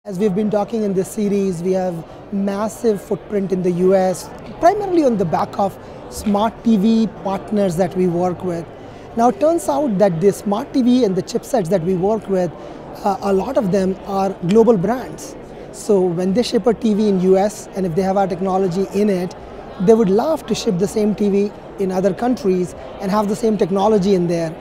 As we've been talking in this series, we have massive footprint in the US, primarily on the back of smart TV partners that we work with. Now it turns out that the smart TV and the chipsets that we work with, a lot of them are global brands. So when they ship a TV in US and if they have our technology in it, they would love to ship the same TV in other countries and have the same technology in there.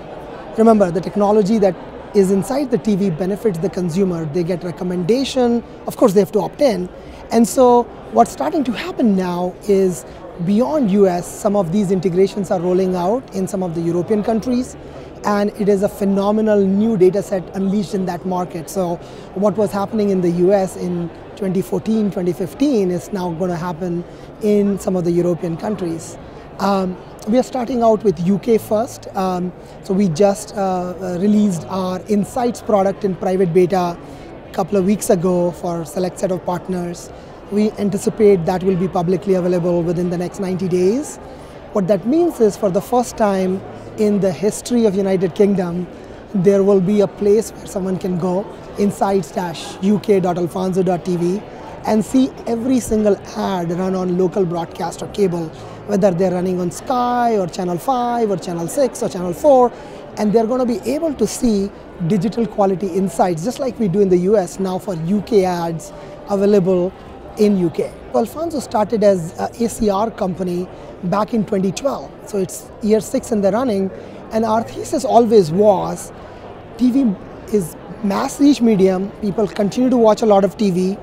Remember, the technology that is inside the TV benefits the consumer. They get recommendation, of course they have to opt in. And so what's starting to happen now is beyond US, some of these integrations are rolling out in some of the European countries, and it is a phenomenal new data set unleashed in that market. So what was happening in the US in 2014, 2015 is now going to happen in some of the European countries. We are starting out with UK first. So we just released our Insights product in private beta a couple of weeks ago for a select set of partners. We anticipate that will be publicly available within the next 90 days. What that means is, for the first time in the history of United Kingdom, there will be a place where someone can go, insights-uk.alphonso.tv, and see every single ad run on local broadcast or cable, whether they're running on Sky or Channel 5 or Channel 6 or Channel 4, and they're going to be able to see digital quality insights, just like we do in the US now for UK ads available in UK. Alphonso started as an ACR company back in 2012, so it's year 6 in the running, and our thesis always was TV is mass reach medium, people continue to watch a lot of TV,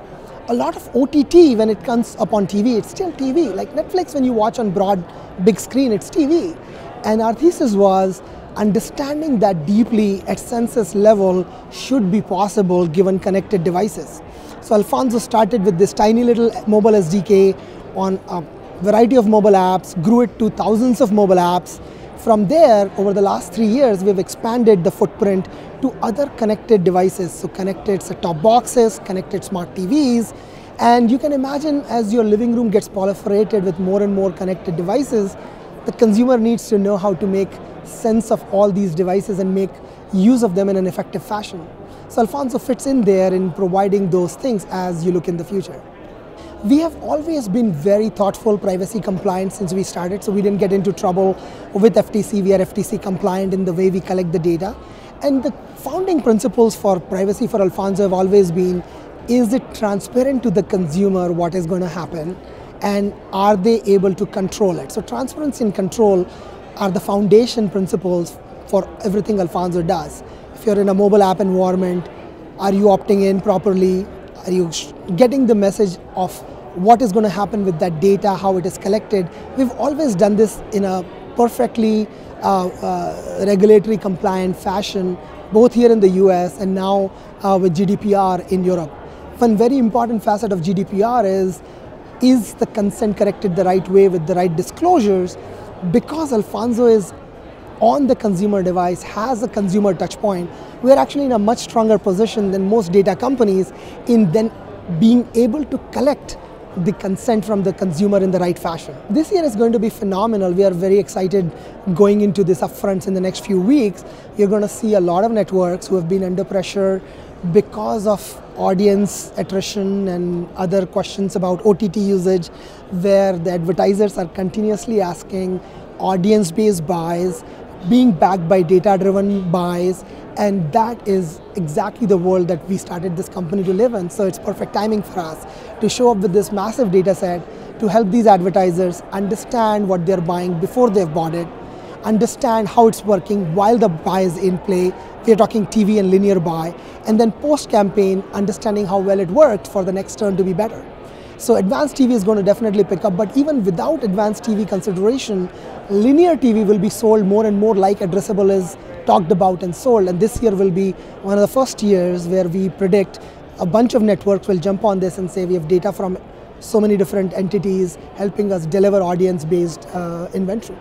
a lot of OTT when it comes up on TV, it's still TV. Like Netflix, when you watch on broad, big screen, it's TV. And our thesis was understanding that deeply at census level should be possible given connected devices. So Alphonso started with this tiny little mobile SDK on a variety of mobile apps, grew it to thousands of mobile apps. From there, over the last 3 years, we've expanded the footprint to other connected devices. So connected set-top boxes, connected smart TVs. And you can imagine, as your living room gets proliferated with more and more connected devices, the consumer needs to know how to make sense of all these devices and make use of them in an effective fashion. So Alphonso fits in there in providing those things as you look in the future. We have always been very thoughtful, privacy compliant since we started, so we didn't get into trouble with FTC. We are FTC compliant in the way we collect the data. And the founding principles for privacy for Alphonso have always been, is it transparent to the consumer what is going to happen, and are they able to control it? So transparency and control are the foundation principles for everything Alphonso does. If you're in a mobile app environment, are you opting in properly? Are you getting the message of what is going to happen with that data, how it is collected? We've always done this in a perfectly regulatory compliant fashion, both here in the US and now with GDPR in Europe. One very important facet of GDPR is the consent corrected the right way with the right disclosures? Because Alphonso is on the consumer device, has a consumer touch point, we are actually in a much stronger position than most data companies in then being able to collect the consent from the consumer in the right fashion. This year is going to be phenomenal. We are very excited going into this upfronts in the next few weeks. You're going to see a lot of networks who have been under pressure because of audience attrition and other questions about OTT usage, where the advertisers are continuously asking audience-based buys, being backed by data-driven buys, and that is exactly the world that we started this company to live in. So it's perfect timing for us to show up with this massive data set to help these advertisers understand what they're buying before they've bought it, understand how it's working while the buy is in play. We're talking TV and linear buy, and then post-campaign, understanding how well it worked for the next turn to be better. So advanced TV is going to definitely pick up, but even without advanced TV consideration, linear TV will be sold more and more like addressable is talked about and sold. And this year will be one of the first years where we predict a bunch of networks will jump on this and say we have data from so many different entities helping us deliver audience-based inventory.